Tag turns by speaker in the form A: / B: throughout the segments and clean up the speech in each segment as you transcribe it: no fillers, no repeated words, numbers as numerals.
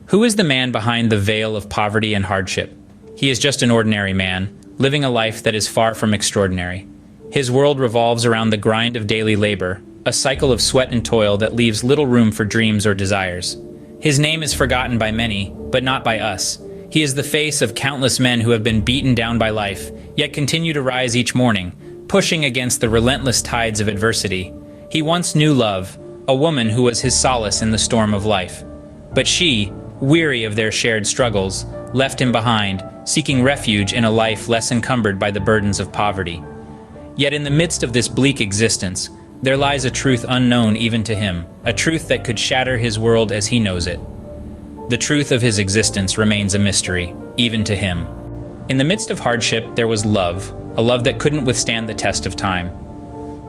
A: Who is the man behind the veil of poverty and hardship? He is just an ordinary man, living a life that is far from extraordinary. His world revolves around the grind of daily labor, a cycle of sweat and toil that leaves little room for dreams or desires. His name is forgotten by many, but not by us. He is the face of countless men who have been beaten down by life, yet continue to rise each morning, pushing against the relentless tides of adversity. He once knew love, a woman who was his solace in the storm of life. But she, weary of their shared struggles, left him behind, seeking refuge in a life less encumbered by the burdens of poverty. Yet in the midst of this bleak existence, there lies a truth unknown even to him, a truth that could shatter his world as he knows it. The truth of his existence remains a mystery, even to him. In the midst of hardship, there was love, a love that couldn't withstand the test of time.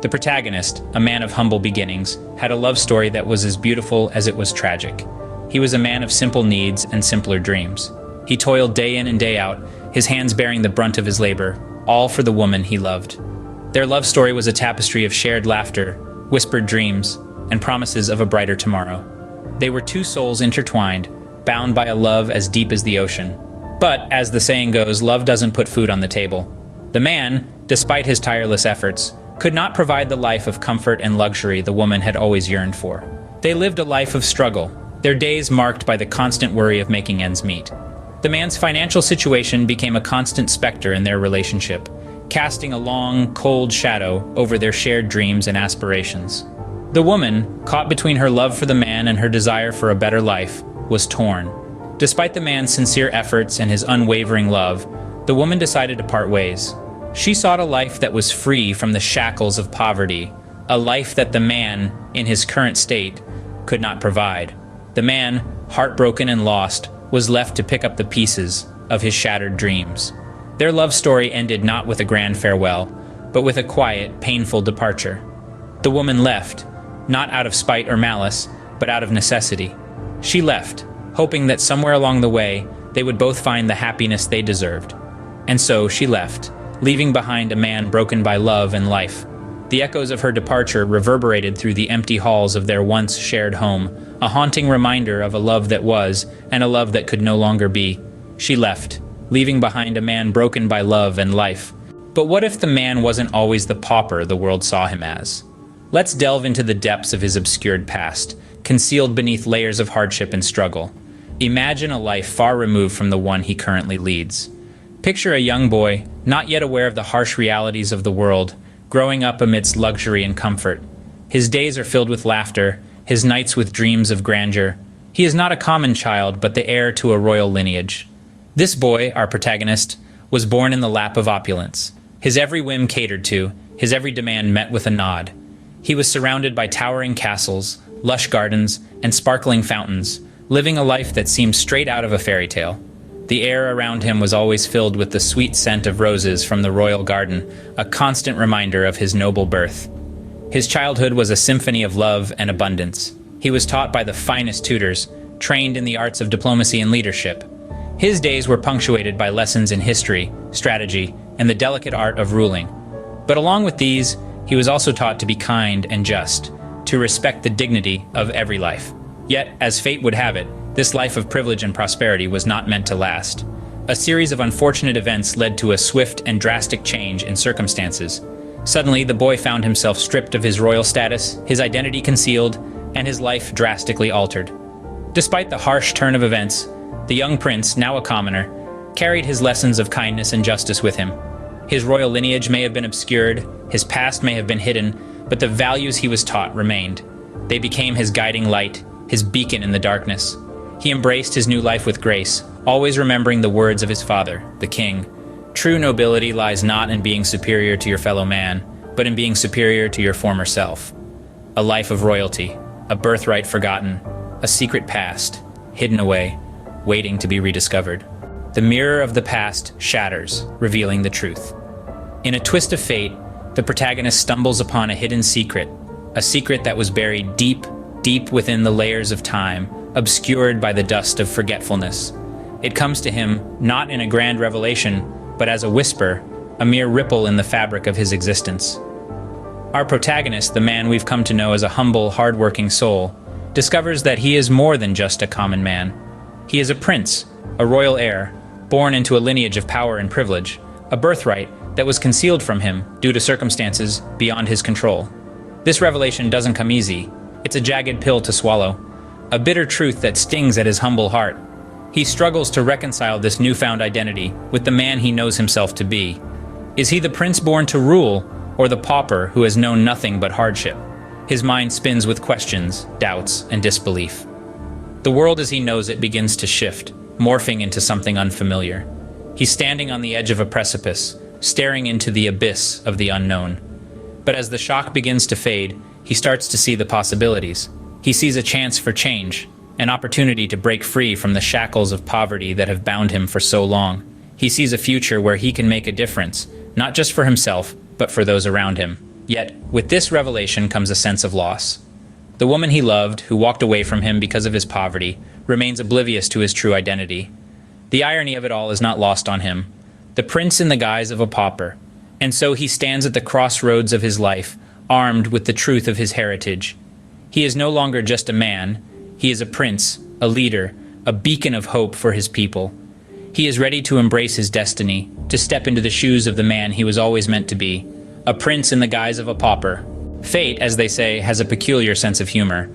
A: The protagonist, a man of humble beginnings, had a love story that was as beautiful as it was tragic. He was a man of simple needs and simpler dreams. He toiled day in and day out, his hands bearing the brunt of his labor, all for the woman he loved. Their love story was a tapestry of shared laughter, whispered dreams, and promises of a brighter tomorrow. They were two souls intertwined, bound by a love as deep as the ocean. But, as the saying goes, love doesn't put food on the table. The man, despite his tireless efforts, could not provide the life of comfort and luxury the woman had always yearned for. They lived a life of struggle, their days marked by the constant worry of making ends meet. The man's financial situation became a constant specter in their relationship, casting a long, cold shadow over their shared dreams and aspirations. The woman, caught between her love for the man and her desire for a better life, was torn. Despite the man's sincere efforts and his unwavering love, the woman decided to part ways. She sought a life that was free from the shackles of poverty, a life that the man, in his current state, could not provide. The man, heartbroken and lost, was left to pick up the pieces of his shattered dreams. Their love story ended not with a grand farewell, but with a quiet, painful departure. The woman left, not out of spite or malice, but out of necessity. She left, hoping that somewhere along the way, they would both find the happiness they deserved. And so she left, leaving behind a man broken by love and life. The echoes of her departure reverberated through the empty halls of their once shared home, a haunting reminder of a love that was, and a love that could no longer be. She left, leaving behind a man broken by love and life. But what if the man wasn't always the pauper the world saw him as? Let's delve into the depths of his obscured past, concealed beneath layers of hardship and struggle. Imagine a life far removed from the one he currently leads. Picture a young boy, not yet aware of the harsh realities of the world, growing up amidst luxury and comfort. His days are filled with laughter, his nights with dreams of grandeur. He is not a common child, but the heir to a royal lineage. This boy, our protagonist, was born in the lap of opulence. His every whim catered to, his every demand met with a nod. He was surrounded by towering castles, lush gardens, and sparkling fountains, living a life that seemed straight out of a fairy tale. The air around him was always filled with the sweet scent of roses from the royal garden, a constant reminder of his noble birth. His childhood was a symphony of love and abundance. He was taught by the finest tutors, trained in the arts of diplomacy and leadership. His days were punctuated by lessons in history, strategy, and the delicate art of ruling. But along with these, he was also taught to be kind and just, to respect the dignity of every life. Yet, as fate would have it, this life of privilege and prosperity was not meant to last. A series of unfortunate events led to a swift and drastic change in circumstances. Suddenly, the boy found himself stripped of his royal status, his identity concealed, and his life drastically altered. Despite the harsh turn of events, the young prince, now a commoner, carried his lessons of kindness and justice with him. His royal lineage may have been obscured, his past may have been hidden, but the values he was taught remained. They became his guiding light, his beacon in the darkness. He embraced his new life with grace, always remembering the words of his father, the king. True nobility lies not in being superior to your fellow man, but in being superior to your former self. A life of royalty, a birthright forgotten, a secret past, hidden away, waiting to be rediscovered. The mirror of the past shatters, revealing the truth. In a twist of fate, the protagonist stumbles upon a hidden secret, a secret that was buried deep, deep within the layers of time, obscured by the dust of forgetfulness. It comes to him not in a grand revelation, but as a whisper, a mere ripple in the fabric of his existence. Our protagonist, the man we've come to know as a humble, hard-working soul, discovers that he is more than just a common man. He is a prince, a royal heir, born into a lineage of power and privilege, a birthright that was concealed from him due to circumstances beyond his control. This revelation doesn't come easy. It's a jagged pill to swallow, a bitter truth that stings at his humble heart. He struggles to reconcile this newfound identity with the man he knows himself to be. Is he the prince born to rule, or the pauper who has known nothing but hardship? His mind spins with questions, doubts, and disbelief. The world as he knows it begins to shift, morphing into something unfamiliar. He's standing on the edge of a precipice, staring into the abyss of the unknown. But as the shock begins to fade, he starts to see the possibilities. He sees a chance for change, an opportunity to break free from the shackles of poverty that have bound him for so long. He sees a future where he can make a difference, not just for himself, but for those around him. Yet, with this revelation comes a sense of loss. The woman he loved, who walked away from him because of his poverty, remains oblivious to his true identity. The irony of it all is not lost on him. The prince in the guise of a pauper. And so he stands at the crossroads of his life, armed with the truth of his heritage. He is no longer just a man. He is a prince, a leader, a beacon of hope for his people. He is ready to embrace his destiny, to step into the shoes of the man he was always meant to be, a prince in the guise of a pauper. Fate, as they say, has a peculiar sense of humor.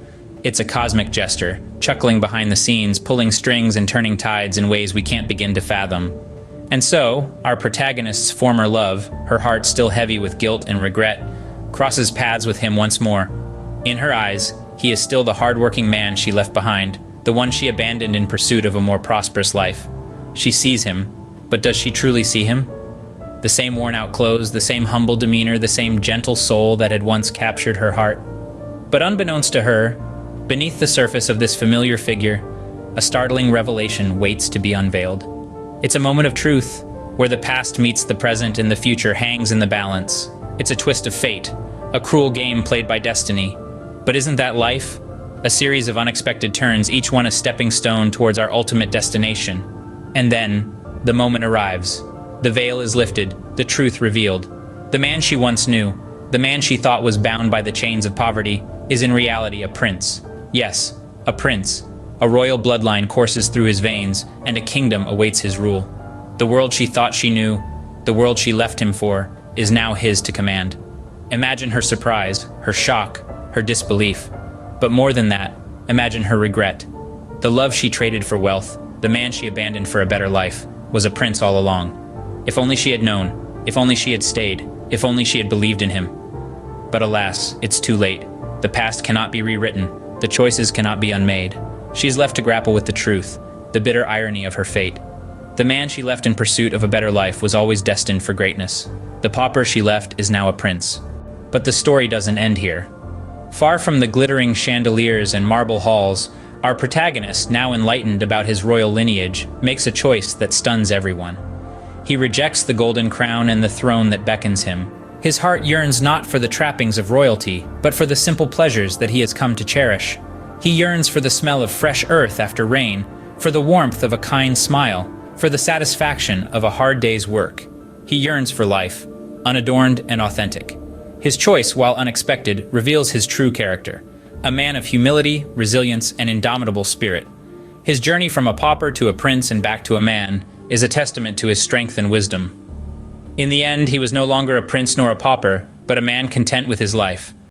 A: It's a cosmic jester, chuckling behind the scenes, pulling strings and turning tides in ways we can't begin to fathom. And so, our protagonist's former love, her heart still heavy with guilt and regret, crosses paths with him once more. In her eyes, he is still the hard-working man she left behind, the one she abandoned in pursuit of a more prosperous life. She sees him, but does she truly see him? The same worn-out clothes, the same humble demeanor, the same gentle soul that had once captured her heart. But unbeknownst to her, beneath the surface of this familiar figure, a startling revelation waits to be unveiled. It's a moment of truth, where the past meets the present and the future hangs in the balance. It's a twist of fate, a cruel game played by destiny. But isn't that life? A series of unexpected turns, each one a stepping stone towards our ultimate destination. And then, the moment arrives. The veil is lifted, the truth revealed. The man she once knew, the man she thought was bound by the chains of poverty, is in reality a prince. Yes, a prince. A royal bloodline courses through his veins, and a kingdom awaits his rule. The world she thought she knew, the world she left him for, is now his to command. Imagine her surprise, her shock, her disbelief. But more than that, imagine her regret. The love she traded for wealth, the man she abandoned for a better life, was a prince all along. If only she had known, if only she had stayed, if only she had believed in him. But alas, it's too late. The past cannot be rewritten, the choices cannot be unmade. She is left to grapple with the truth, the bitter irony of her fate. The man she left in pursuit of a better life was always destined for greatness. The pauper she left is now a prince. But the story doesn't end here. Far from the glittering chandeliers and marble halls, our protagonist, now enlightened about his royal lineage, makes a choice that stuns everyone. He rejects the golden crown and the throne that beckons him. His heart yearns not for the trappings of royalty, but for the simple pleasures that he has come to cherish. He yearns for the smell of fresh earth after rain, for the warmth of a kind smile, for the satisfaction of a hard day's work. He yearns for life, unadorned and authentic. His choice, while unexpected, reveals his true character, a man of humility, resilience, and indomitable spirit. His journey from a pauper to a prince and back to a man is a testament to his strength and wisdom. In the end, he was no longer a prince nor a pauper, but a man content with his life,